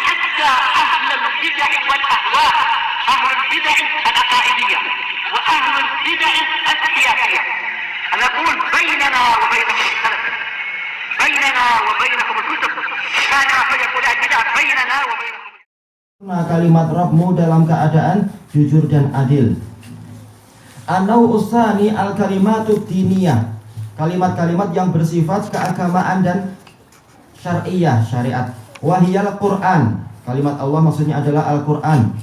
حتى أهل البدع والأهواء، أهل البدع العقائدية وأهل البدع السياسية. أنا أقول بيننا وبينكم السلف، بيننا وبينكم الكتب، كان فيقول البدع بيننا وبينكم. Kalimat Rabbmu dalam keadaan jujur dan adil. An-naw usani al-kalimatud diniyah, kalimat-kalimat yang bersifat keagamaan dan syariah, syariat. Wahiyal Quran, kalimat Allah maksudnya adalah Al-Quran,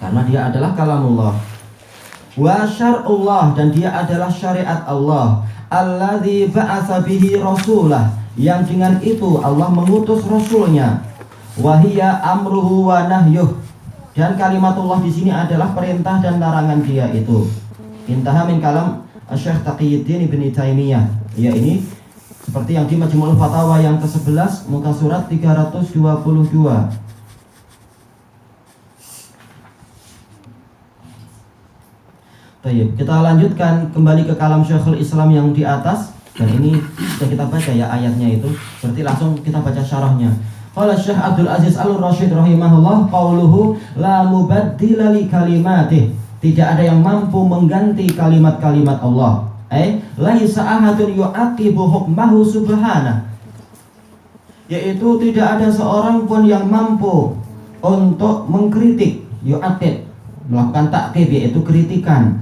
karena dia adalah kalamullah. Wa syar'ullah, dan dia adalah syariat Allah. Alladzi ba'atsa bihi rasulah, yang dengan itu Allah mengutus rasulnya. Wahia amruhu wa nahyuh, dan kalimatullah di sini adalah perintah dan larangan dia itu. Intaha min kalam Syekh Taqiyuddin Ibn Taimiyah. Ya, ini seperti yang di Majmu'ul Fatawa yang ke-11 muka surat 322. Baik, kita lanjutkan kembali ke kalam Syekhul Islam yang di atas, dan ini sudah kita baca ya ayatnya itu. Berarti langsung kita baca syarahnya. Qala Syekh Abdul Aziz Al-Rasyid rahimahullah, qauluhu la mubaddila li kalimatih, tidak ada yang mampu mengganti kalimat-kalimat Allah. Laisa ahadun yu'aqibu hukmahu subhanahu, yaitu tidak ada seorang pun yang mampu untuk mengkritik, yu'aqib, melakukan ta'qib, yaitu kritikan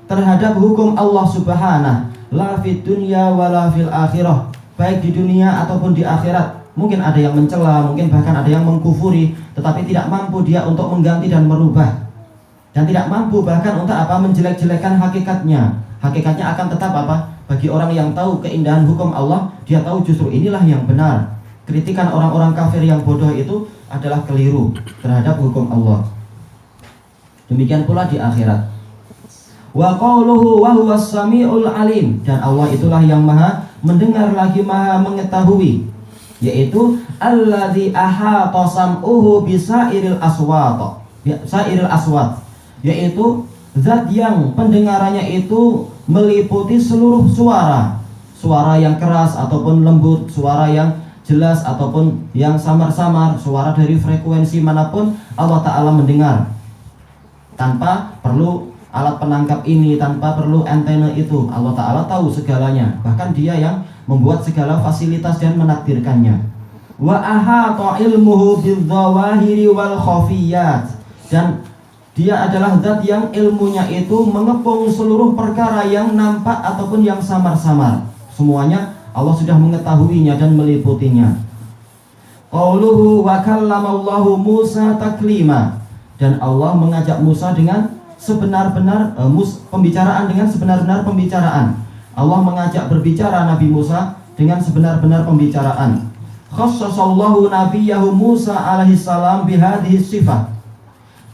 terhadap hukum Allah subhanahu, la fid dunya wala fil akhirah, baik di dunia ataupun di akhirat. Mungkin ada yang mencela, mungkin bahkan ada yang mengkufuri, tetapi tidak mampu dia untuk mengganti dan merubah, dan tidak mampu bahkan untuk apa, menjelek-jelekan hakikatnya. Hakikatnya akan tetap apa, bagi orang yang tahu keindahan hukum Allah, dia tahu justru inilah yang benar. Kritikan orang-orang kafir yang bodoh itu adalah keliru terhadap hukum Allah. Demikian pula di akhirat. Wa qauluhu wa huwas samiul alim, dan Allah itulah yang maha mendengar lagi maha mengetahui, yaitu alladzi ahata sam'uhu bisairil aswat, sairil aswat, yaitu zat yang pendengarannya itu meliputi seluruh suara, suara yang keras ataupun lembut, suara yang jelas ataupun yang samar-samar, suara dari frekuensi manapun Allah Ta'ala mendengar, tanpa perlu alat penangkap ini, tanpa perlu antena itu. Allah Ta'ala tahu segalanya, bahkan dia yang membuat segala fasilitas dan menakdirkannya. Wa ahata ilmuhu bidzawahiri wal khafiyat, dan dia adalah zat yang ilmunya itu mengepung seluruh perkara yang nampak ataupun yang samar-samar. Semuanya Allah sudah mengetahuinya dan meliputinya. Qauluhu wa kallamallahu Musa taklima, dan Allah mengajak Musa dengan sebenar-benar pembicaraan, dengan sebenar-benar pembicaraan. Allah mengajak berbicara Nabi Musa dengan sebenar-benar pembicaraan. Khassasallahu nabiyahu Musa alaihi salam bihadhihi sifah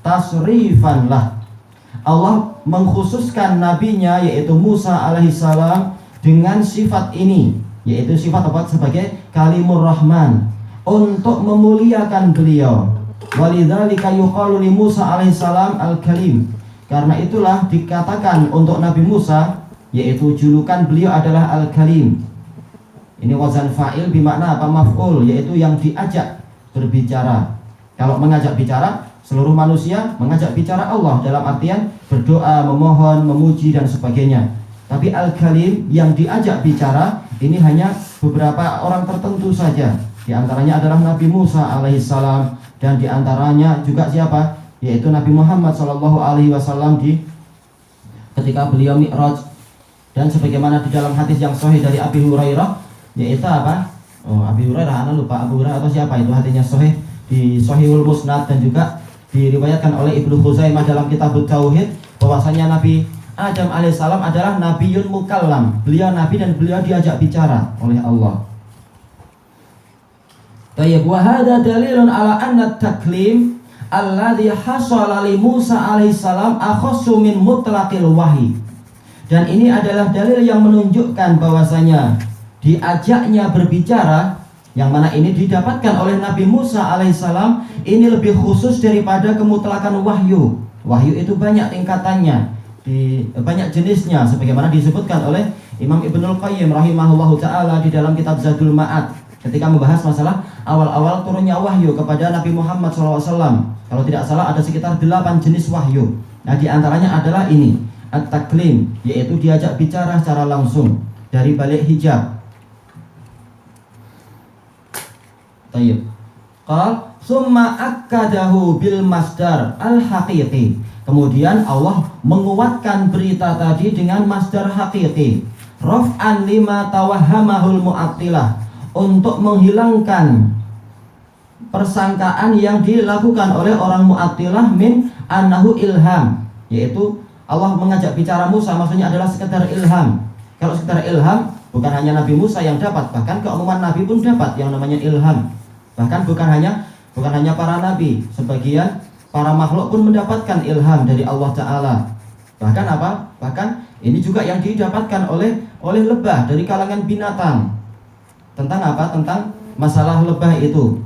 tasrifan lah. Allah mengkhususkan nabinya yaitu Musa alaihi salam dengan sifat ini, yaitu sifat apa? Sebagai kalimur rahman, untuk memuliakan beliau. Walidzalika yuqalu li Musa alaihi salam al-kalim, karena itulah dikatakan untuk Nabi Musa, yaitu julukan beliau adalah Al-Kalim. Ini wazan fa'il bermakna apa? Maf'ul, yaitu yang diajak berbicara. Kalau mengajak bicara, seluruh manusia mengajak bicara Allah dalam artian berdoa, memohon, memuji dan sebagainya. Tapi Al-Kalim yang diajak bicara ini hanya beberapa orang tertentu saja. Di antaranya adalah Nabi Musa alaihissalam, dan di antaranya juga siapa? Yaitu Nabi Muhammad SAW ketika beliau Mi'raj. Dan sebagaimana di dalam hadis yang sahih dari Abi Hurairah, yaitu apa? Abi Hurairah, ana lupa Abu Hurairah atau siapa itu, hadisnya sahih di Sahihul Musnad, dan juga diriwayatkan oleh Ibnu Khuzaimah dalam Kitabut Tauhid, bahwasanya Nabi Adam alaihissalam adalah Nabiyun Mukallam. Beliau nabi dan beliau diajak bicara oleh Allah. Tayyib, wa hadza dalilun ala anna at-taklim alladhi hasala li Musa alaihissalam akhassu min mutlaqil wahyi. Dan ini adalah dalil yang menunjukkan bahwasanya diajaknya berbicara, yang mana ini didapatkan oleh Nabi Musa alaihissalam, ini lebih khusus daripada kemutlakan wahyu. Wahyu itu banyak tingkatannya, banyak jenisnya, sebagaimana disebutkan oleh Imam Ibnul Qayyim rahimahullahu ta'ala di dalam kitab Zadul Ma'ad. ketika membahas masalah awal-awal turunnya wahyu kepada Nabi Muhammad SAW. Kalau tidak salah ada sekitar 8 jenis wahyu. Nah, di antaranya adalah ini, at-taklim, yaitu diajak bicara secara langsung dari balik hijab. Tayyib. Qal summa akkadahu bil masdar al-haqiqi. Kemudian Allah menguatkan berita tadi dengan masdar haqiqi. Raf'an lima tawahhamahul mu'attilah, untuk menghilangkan persangkaan yang dilakukan oleh orang mu'attilah min annahu ilham, yaitu Allah mengajak bicara Musa maksudnya adalah sekedar ilham. Kalau sekedar ilham, bukan hanya Nabi Musa yang dapat, bahkan keumuman Nabi pun dapat yang namanya ilham. Bahkan bukan hanya para nabi, sebagian para makhluk pun mendapatkan ilham dari Allah Ta'ala. Bahkan apa? Bahkan ini juga yang didapatkan oleh lebah dari kalangan binatang. Tentang apa? Tentang masalah lebah itu.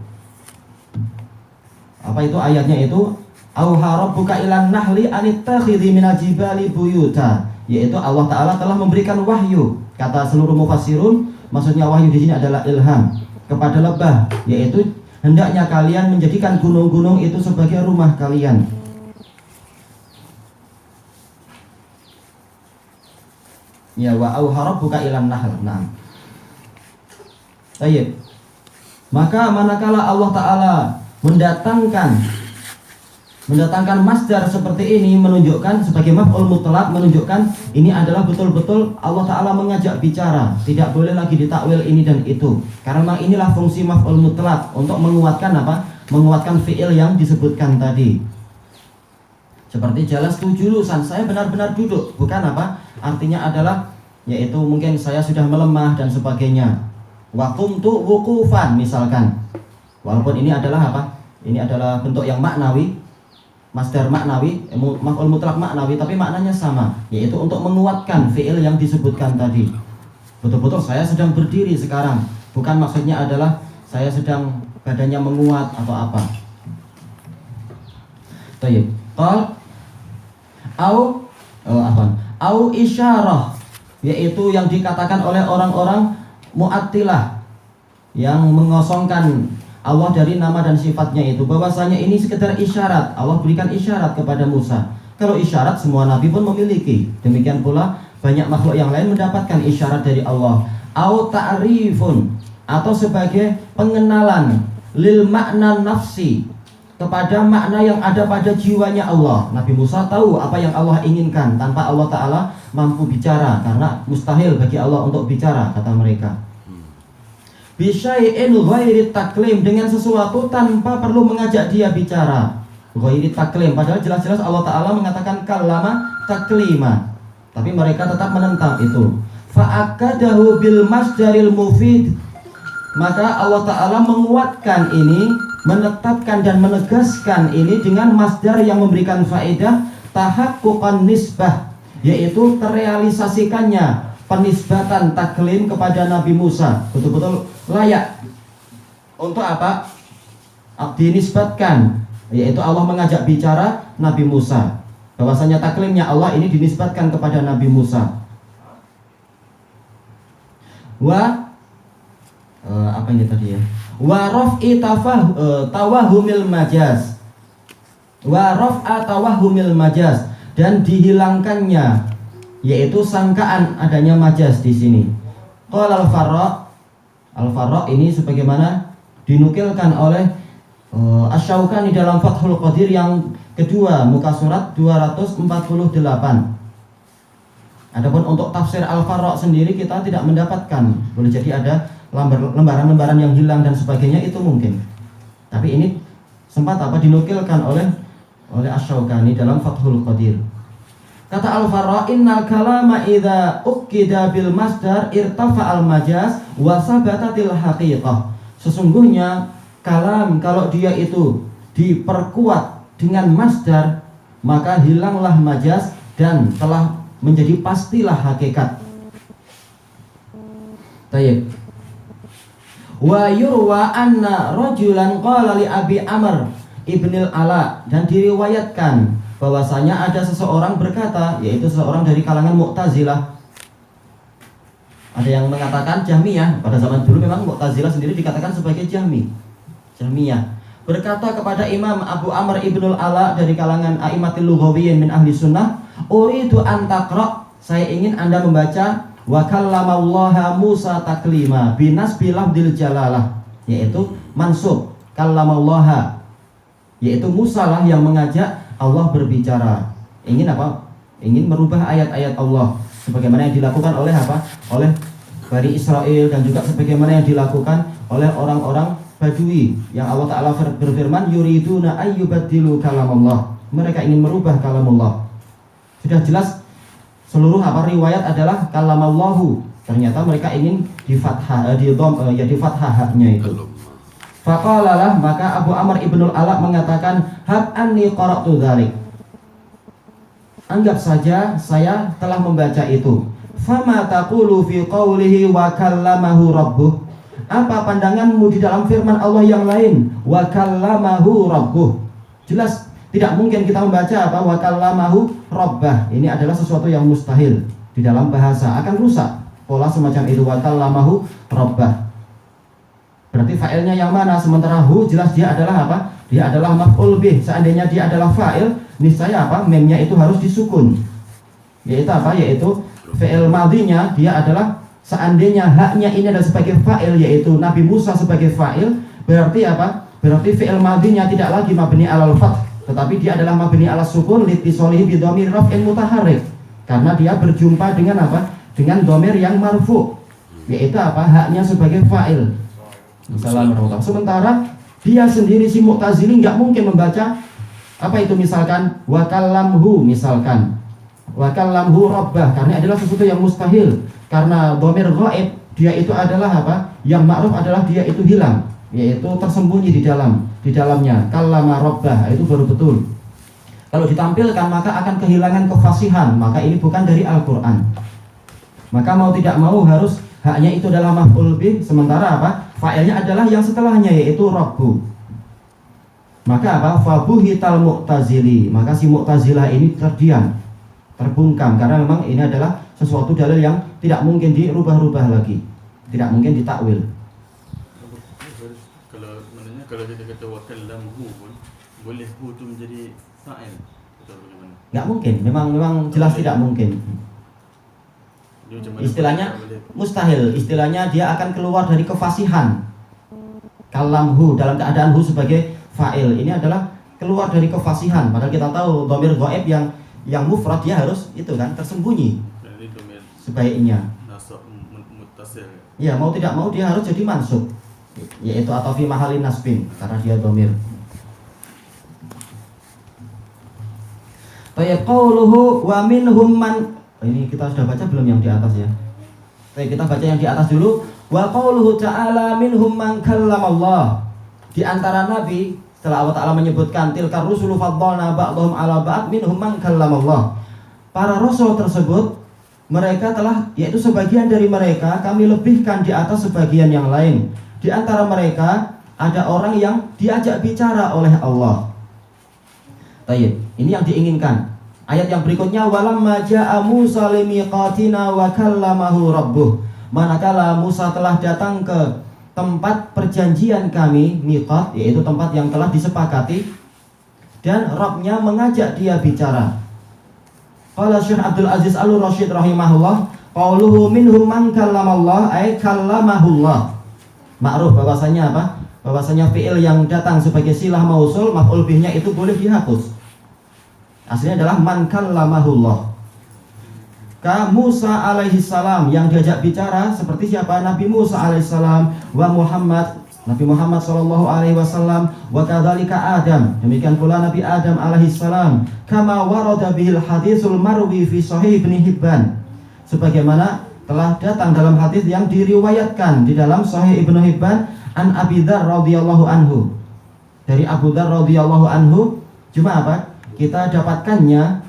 Apa itu ayatnya itu? Auha rabbuka ilan nahli anittakhidhi minal jibali buyuta. Yaitu Allah Ta'ala telah memberikan wahyu. Kata seluruh mufassirun, maksudnya wahyu di sini adalah ilham kepada lebah, yaitu hendaknya kalian menjadikan gunung-gunung itu sebagai rumah kalian. Ya, wa auha rabbuka ilan nahl. Nah. Baik. Maka manakala Allah Ta'ala mendatangkan masdar seperti ini, menunjukkan sebagai maf'ul mutlaq, menunjukkan ini adalah betul-betul Allah Ta'ala mengajak bicara. Tidak boleh lagi ditakwil ini dan itu, karena memang inilah fungsi maf'ul mutlaq, untuk menguatkan apa? Menguatkan fi'il yang disebutkan tadi. Seperti jalas tu julusan, saya benar-benar duduk, bukan apa? Artinya adalah yaitu mungkin saya sudah melemah dan sebagainya. Wa qumtu wuqufan misalkan. Walaupun ini adalah apa? Ini adalah bentuk yang maknawi, masdar maknawi, maf'ul mutlaq maknawi, tapi maknanya sama, yaitu untuk menguatkan fi'il yang disebutkan tadi. Betul-betul saya sedang berdiri sekarang, bukan maksudnya adalah saya sedang badannya menguat atau apa. Baik. Qal au isyarah, yaitu yang dikatakan oleh orang-orang mu'attilah yang mengosongkan Allah dari nama dan sifatnya itu, bahwasanya ini sekedar isyarat. Allah berikan isyarat kepada Musa. Kalau isyarat semua nabi pun memiliki. Demikian pula banyak makhluk yang lain mendapatkan isyarat dari Allah. Au ta'rifun, atau sebagai pengenalan lil makna nafsi, kepada makna yang ada pada jiwanya Allah. Nabi Musa tahu apa yang Allah inginkan tanpa Allah Ta'ala mampu bicara, karena mustahil bagi Allah untuk bicara, kata mereka. Bisyai'in ghairi taklim, dengan sesuatu tanpa perlu mengajak dia bicara. Ghairi taklim, padahal jelas-jelas Allah Ta'ala mengatakan kalama taklima, tapi mereka tetap menentang itu. Fa'akadahu bil masdaril mufid, maka Allah Ta'ala menguatkan ini, menetapkan dan menegaskan ini dengan masdar yang memberikan faedah tahaqquqan nisbah, yaitu terrealisasikannya penisbatan taklim kepada Nabi Musa, betul-betul layak untuk apa? Dinisbatkan, yaitu Allah mengajak bicara Nabi Musa, bahwasanya taklimnya Allah ini dinisbatkan kepada Nabi Musa. Apa ini tadi ya? Wa raf'i tawahumil majaz. Wa raf'a tawahumil majaz, dan dihilangkannya yaitu sangkaan adanya majaz di sini. Qala Al-Farra ini sebagaimana dinukilkan oleh Asy-Syaukani dalam Fathul Qadir yang kedua, muka surat 248. Adapun untuk tafsir Al-Farra sendiri kita tidak mendapatkan. Boleh jadi ada lembaran-lembaran yang hilang dan sebagainya, itu mungkin. Tapi ini sempat dinukilkan oleh Asy-Syaukani dalam Fathul Qadir. Kata Al-Farra, innal kalama idza uqida bil masdar irtafa'al majaz wa sabatatil haqiqah. Sesungguhnya kalam kalau dia itu diperkuat dengan masdar, maka hilanglah majaz dan telah menjadi pastilah hakikat. Tayyib. Wa yurwa anna rajulan qala li Abi Amr ibnil Ala, dan diriwayatkan bahwasanya ada seseorang berkata, yaitu seseorang dari kalangan Mu'tazilah. Ada yang mengatakan Jahmiyah. Pada zaman dulu memang Mu'tazilah sendiri dikatakan sebagai Jahmiyah. Berkata kepada Imam Abu Amr Ibnul Ala dari kalangan A'immatil Lughawiyyin min ahli sunnah, uridu an taqra, saya ingin Anda membaca wa kallamallaha Musa taklima binasbi lafdil jalalah, yaitu mansub kallamallaha, yaitu Musa lah yang mengajak Allah berbicara. Ingin apa? Ingin merubah ayat-ayat Allah sebagaimana yang dilakukan oleh apa? Oleh Bani Israel, dan juga sebagaimana yang dilakukan oleh orang-orang Badui yang Allah Ta'ala berfirman yuriduna ayyubaddilu kalamallah, mereka ingin merubah kalamullah. Sudah jelas seluruh apa riwayat adalah kalamallahu, ternyata mereka ingin di fathah haknya itu. Faqalalah, maka Abu Amr Ibnul Ala mengatakan hab anni qara'tu dzalik, anggap saja saya telah membaca itu. Fama taqulu fi qawlihi wa kallamahu rabbuh, apa pandanganmu di dalam firman Allah yang lain wa kallamahu rabbuh? Jelas tidak mungkin kita membaca apa wa kallamahu rabbah, ini adalah sesuatu yang mustahil di dalam bahasa, akan rusak pola semacam itu. Wa kallamahu rabbah berarti fa'ilnya yang mana, sementara hu jelas dia adalah apa? Dia adalah maf'ul bih. Seandainya dia adalah fa'il, niscaya apa? Memnya itu harus disukun. Yaitu apa? Yaitu fi'il madhinya dia adalah, seandainya haknya ini adalah sebagai fa'il, yaitu Nabi Musa sebagai fa'il, berarti apa? Berarti fi'il madhinya tidak lagi mabni alal fath, tetapi dia adalah mabni alal sukun litisolihi bi dhamir raf'in mutaharrik, karena dia berjumpa dengan apa? Dengan dhamir yang marfu, yaitu apa? Haknya sebagai fa'il. Assalamualaikum. Sementara dia sendiri si Mu'tazili nggak mungkin membaca apa itu, misalkan wa kallamhu, misalkan wa kallamhu rabbah, karena adalah sesuatu yang mustahil, karena dhamir ghaib dia itu adalah apa? Yang ma'ruf adalah dia itu hilang, yaitu tersembunyi di dalamnya. Kallama rabbah itu baru betul. Kalau ditampilkan maka akan kehilangan kefasihan, maka ini bukan dari Al-Qur'an. Maka mau tidak mau harus haknya itu adalah maf'ul bih, sementara apa? Fa'ilnya adalah yang setelahnya, yaitu rabbu. Maka apa? Fabuhital Mu'tazili, maka si Mu'tazilah ini terdiam, terbungkam, karena memang ini adalah sesuatu dalil yang tidak mungkin dirubah-rubah lagi, tidak mungkin ditakwil. Kalau kita kata wa kallamhu pun boleh hu itu menjadi fa'il atau bagaimana? Nggak mungkin, memang jelas tidak mungkin. Istilahnya mustahil, istilahnya dia akan keluar dari kefasihan. Kalamhu dalam keadaan hu sebagai fa'il ini adalah keluar dari kefasihan, padahal kita tahu dhamir ghaib yang mufrad dia harus itu kan tersembunyi sebaiknya. Ya, mau tidak mau dia harus jadi mansub, yaitu atau fi mahalin nasbin, karena dia dhamir. Tayyib qauluhu wa minhum man, ini kita sudah baca belum yang di atas ya? Baik, kita baca yang di atas dulu. Wa qauluhu ta'ala minhum man kallamallah. Di antara nabi, setelah Allah Ta'ala menyebutkan tilkar rusulu faddalna ba'dhum ala ba'd minhum man kallamallah. Para rasul tersebut, mereka telah, yaitu sebagian dari mereka kami lebihkan di atas sebagian yang lain. Di antara mereka ada orang yang diajak bicara oleh Allah. Baik, ini yang diinginkan. Ayat yang berikutnya, walamma ja'a Musa limiqatina wa kallamahu rabbuh. Manakala Musa telah datang ke tempat perjanjian kami, miqat, yaitu tempat yang telah disepakati, dan Rabbnya mengajak dia bicara. Qala Syekh Abdul Aziz Al-Rasyid rahimahullah, qauluhu minhum man kallamallah ay kallamahullah. Ma'ruf bahwasanya apa? Bahwasanya fi'il yang datang sebagai silah mausul, maf'ul bihnya itu boleh dihapus. Aslinya adalah man kallamahullah. Ka Musa alaihi salam, yang diajak bicara seperti siapa? Nabi Musa alaihi salam, wa Muhammad, Nabi Muhammad sallallahu alaihi wasallam, wa kadzalika Adam, demikian pula Nabi Adam alaihi salam, kama warada bihil haditsul marwi fi sahih Ibnu Hibban, sebagaimana telah datang dalam hadis yang diriwayatkan di dalam sahih Ibnu Hibban an Abi Dzar radhiyallahu anhu, dari Abu Dzar radhiyallahu anhu. Cuma apa? Kita dapatkannya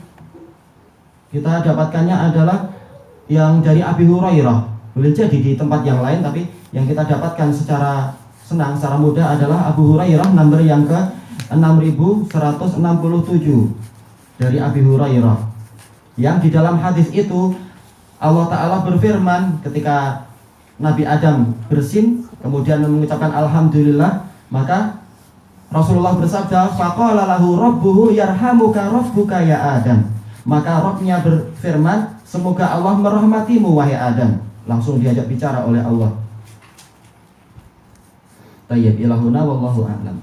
adalah yang dari Abi Hurairah. Boleh jadi di tempat yang lain, tapi yang kita dapatkan secara senang, secara mudah adalah Abu Hurairah, nomor yang ke 6167 dari Abi Hurairah. Yang di dalam hadis itu Allah Ta'ala berfirman ketika Nabi Adam bersin kemudian mengucapkan alhamdulillah, maka Rasulullah bersabda, faqala lahu rabbuhu yarhamuka rabbuka ya Adam. Maka Rabbnya berfirman, semoga Allah merahmatimu wahai Adam. Langsung diajak bicara oleh Allah. Tayyib ilahuna wallahu a'lam.